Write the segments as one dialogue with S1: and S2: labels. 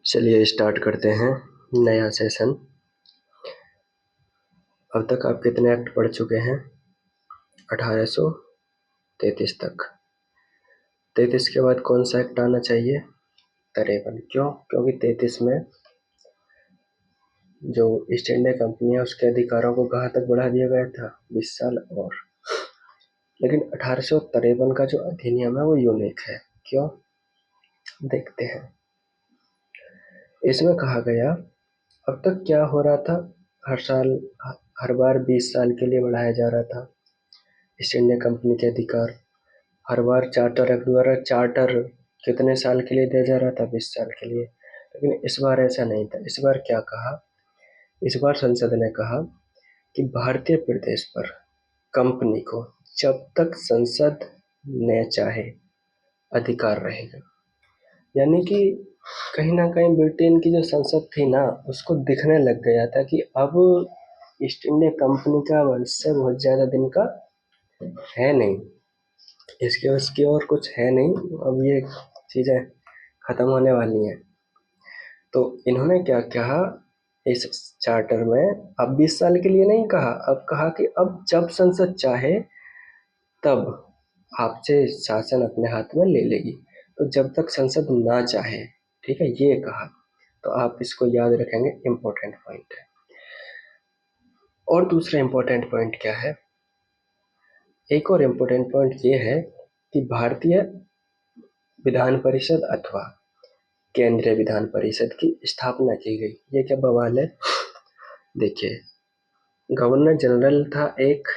S1: चलिए स्टार्ट करते हैं नया सेशन। अब तक आप कितने एक्ट पढ़ चुके हैं? 1833 तक। 33 के बाद कौन सा एक्ट आना चाहिए? 53। क्यों? क्योंकि 33 में जो ईस्ट इंडिया कंपनी है उसके अधिकारों को कहाँ तक बढ़ा दिया गया था? 20 साल और। लेकिन 1853 का जो अधिनियम है वो यूनिक है। क्यों? देखते हैं। इसमें कहा गया, अब तक क्या हो रहा था, हर बार 20 साल के लिए बढ़ाया जा रहा था ईस्ट इंडिया कंपनी के अधिकार। हर बार चार्टर एक्ट द्वारा चार्टर कितने साल के लिए दिया जा रहा था? 20 साल के लिए। लेकिन इस बार ऐसा नहीं था। इस बार क्या कहा? इस बार संसद ने कहा कि भारतीय प्रदेश पर कंपनी को जब तक संसद ने चाहे अधिकार रहेगा। यानी कि कहीं ना कहीं ब्रिटेन की जो संसद थी ना, उसको दिखने लग गया था कि अब ईस्ट इंडिया कंपनी का भविष्य बहुत ज्यादा दिन का है नहीं, इसके उसकी और कुछ है नहीं, अब ये चीजें खत्म होने वाली हैं। तो इन्होंने क्या कहा इस चार्टर में? अब 20 साल के लिए नहीं कहा, अब कहा कि अब जब संसद चाहे तब आपसे शासन अपने हाथ में ले लेगी। तो जब तक संसद ना चाहे, ठीक है, ये कहा। तो आप इसको याद रखेंगे, इम्पोर्टेंट पॉइंट है। और दूसरा इम्पोर्टेंट पॉइंट क्या है? एक और इम्पोर्टेंट पॉइंट ये है कि भारतीय विधान परिषद अथवा केंद्रीय विधान परिषद की स्थापना की गई। ये क्या बवाल है? देखिए, गवर्नर जनरल था एक,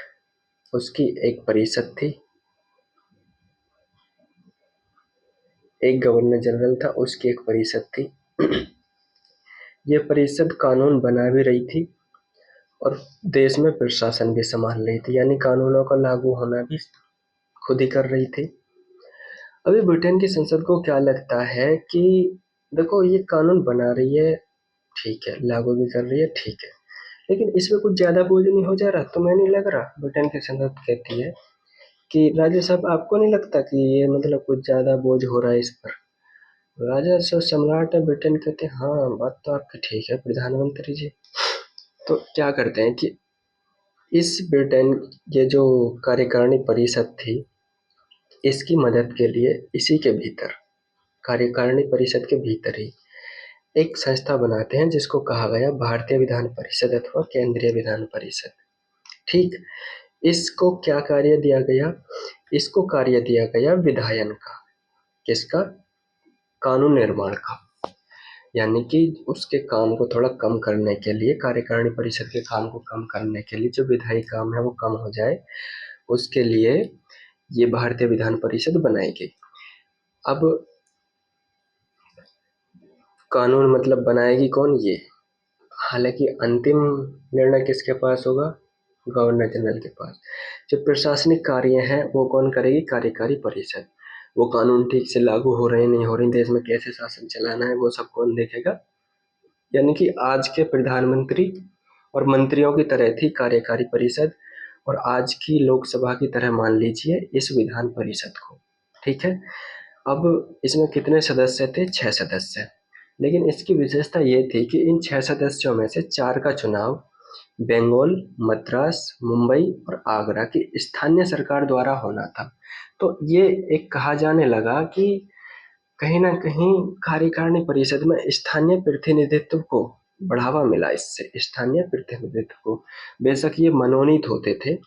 S1: उसकी एक परिषद थी। एक गवर्नर जनरल था, उसकी एक परिषद थी। ये परिषद कानून बना भी रही थी और देश में प्रशासन भी संभाल रही थी, यानी कानूनों का लागू होना भी खुद ही कर रही थी। अभी ब्रिटेन की संसद को क्या लगता है कि देखो, ये कानून बना रही है, ठीक है, लागू भी कर रही है, ठीक है, लेकिन इसमें कुछ ज्यादा बोझ नहीं हो जा रहा? तुम्हें नहीं लग रहा? ब्रिटेन की संसद कहती है कि राजा साहब, आपको नहीं लगता कि ये मतलब कुछ ज्यादा बोझ हो रहा है इस पर? राजा जो सम्राट है ब्रिटेन कहते हैं, हाँ बात तो आपकी ठीक है प्रधानमंत्री जी। तो क्या करते हैं कि इस ब्रिटेन, ये जो कार्यकारिणी परिषद थी, इसकी मदद के लिए इसी के भीतर, कार्यकारिणी परिषद के भीतर ही एक संस्था बनाते हैं जिसको कहा गया भारतीय विधान परिषद अथवा केंद्रीय विधान परिषद। ठीक, इसको क्या कार्य दिया गया? इसको कार्य दिया गया विधायन का। किसका? कानून निर्माण का। यानी कि उसके काम को थोड़ा कम करने के लिए, कार्यकारिणी परिषद के काम को कम करने के लिए, जो विधायी काम है वो कम हो जाए, उसके लिए ये भारतीय विधान परिषद बनाई गई। अब कानून मतलब बनाएगी कौन? ये। हालांकि अंतिम निर्णय किसके पास होगा? गवर्नर जनरल के पास। जो प्रशासनिक कार्य हैं वो कौन करेगी? कार्यकारी परिषद। वो कानून ठीक से लागू हो रहे नहीं हो रहे, देश में कैसे शासन चलाना है, वो सब कौन देखेगा? यानी कि आज के प्रधानमंत्री और मंत्रियों की तरह थी कार्यकारी परिषद, और आज की लोकसभा की तरह मान लीजिए इस विधान परिषद को। ठीक है। अब इसमें कितने सदस्य थे? 6 सदस्य। लेकिन इसकी विशेषता ये थी कि इन 6 सदस्यों में से 4 का चुनाव बंगाल, मद्रास, मुंबई और आगरा की स्थानीय सरकार द्वारा होना था। तो ये एक कहा जाने लगा कि कहीं ना कहीं कार्यकारिणी परिषद में स्थानीय प्रतिनिधित्व को बढ़ावा मिला। इससे स्थानीय प्रतिनिधित्व को, बेशक ये मनोनीत होते थे,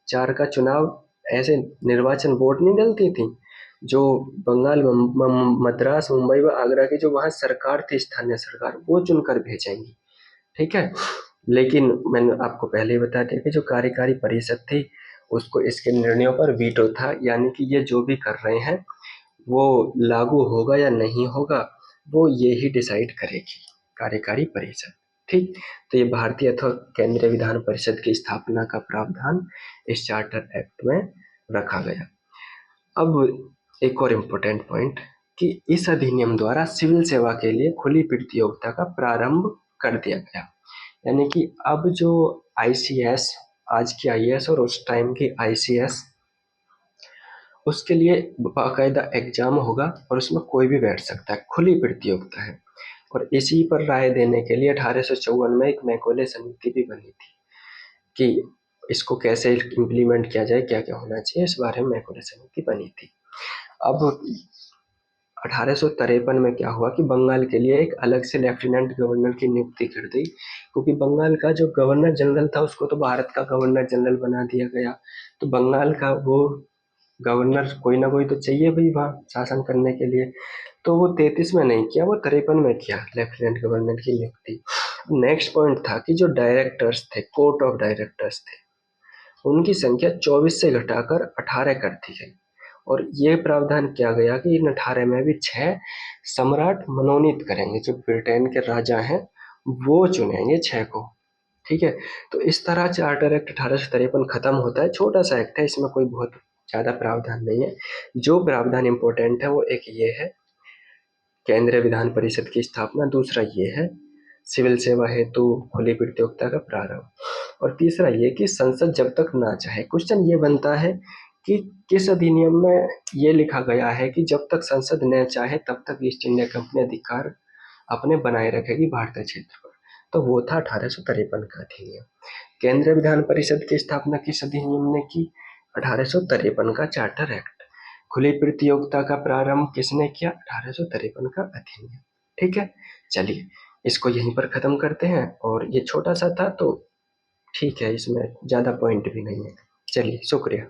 S1: 4 का चुनाव ऐसे निर्वाचन वोट नहीं डलती थी, जो बंगाल, मद्रास, मुंबई व आगरा की जो वहां सरकार थी, स्थानीय सरकार, वो चुनकर भेजेंगी। ठीक है। लेकिन मैंने आपको पहले ही बता दिया कि जो कार्यकारी परिषद थी उसको इसके निर्णयों पर वीटो था, यानी कि ये जो भी कर रहे हैं वो लागू होगा या नहीं होगा, वो ये ही डिसाइड करेगी, कार्यकारी परिषद। ठीक। तो ये भारतीय अथवा केंद्रीय विधान परिषद की स्थापना का प्रावधान इस चार्टर एक्ट में रखा गया। अब एक और इम्पोर्टेंट पॉइंट कि इस अधिनियम द्वारा सिविल सेवा के लिए खुली प्रतियोगिता का प्रारंभ कर दिया गया। यानी कि अब जो आईसीएस, आज की आईएएस और उस टाइम की आईसीएस, उसके लिए बाकायदा एग्जाम होगा और उसमें कोई भी बैठ सकता है, खुली प्रतियोगिता है। और इसी पर राय देने के लिए 1854 में एक मैकॉले समिति भी बनी थी कि इसको कैसे इम्प्लीमेंट किया जाए, क्या क्या होना चाहिए, इस बारे में मैकॉले समिति बनी थी। अब 1853 में क्या हुआ कि बंगाल के लिए एक अलग से लेफ्टिनेंट गवर्नर की नियुक्ति कर दी, क्योंकि बंगाल का जो गवर्नर जनरल था उसको तो भारत का गवर्नर जनरल बना दिया गया, तो बंगाल का वो गवर्नर कोई ना कोई तो चाहिए भाई वहाँ शासन करने के लिए। तो वो 33 में नहीं किया, वो 53 में किया लेफ्टिनेंट गवर्नर की नियुक्ति। नेक्स्ट पॉइंट था कि जो डायरेक्टर्स थे, कोर्ट ऑफ डायरेक्टर्स थे, उनकी संख्या 24 से घटाकर 18 कर दी गई, और ये प्रावधान किया गया कि इन 18 में भी 6 सम्राट मनोनीत करेंगे, जो ब्रिटेन के राजा हैं वो चुनेंगे 6 को। ठीक है, तो इस तरह चार्टर एक्ट 1853 खत्म होता है। छोटा सा एक्ट है, इसमें कोई बहुत ज्यादा प्रावधान नहीं है। जो प्रावधान इंपॉर्टेंट है वो एक ये है, केंद्रीय विधान परिषद की स्थापना, दूसरा ये है सिविल सेवा हेतु खुली प्रतियोगिता का प्रारंभ, और तीसरा ये कि संसद जब तक ना चाहे। क्वेश्चन ये बनता है कि किस अधिनियम में ये लिखा गया है कि जब तक संसद न चाहे तब तक ईस्ट इंडिया कंपनी अधिकार अपने बनाए रखेगी भारतीय क्षेत्र पर। तो वो था 1853 का अधिनियम। केंद्रीय विधान परिषद की स्थापना किस अधिनियम ने की? 1853 का चार्टर एक्ट। खुली प्रतियोगिता का प्रारंभ किसने किया? 1853 का अधिनियम। ठीक है, चलिए इसको यहीं पर खत्म करते हैं, और ये छोटा सा था तो ठीक है, इसमें ज्यादा पॉइंट भी नहीं है। चलिए, शुक्रिया।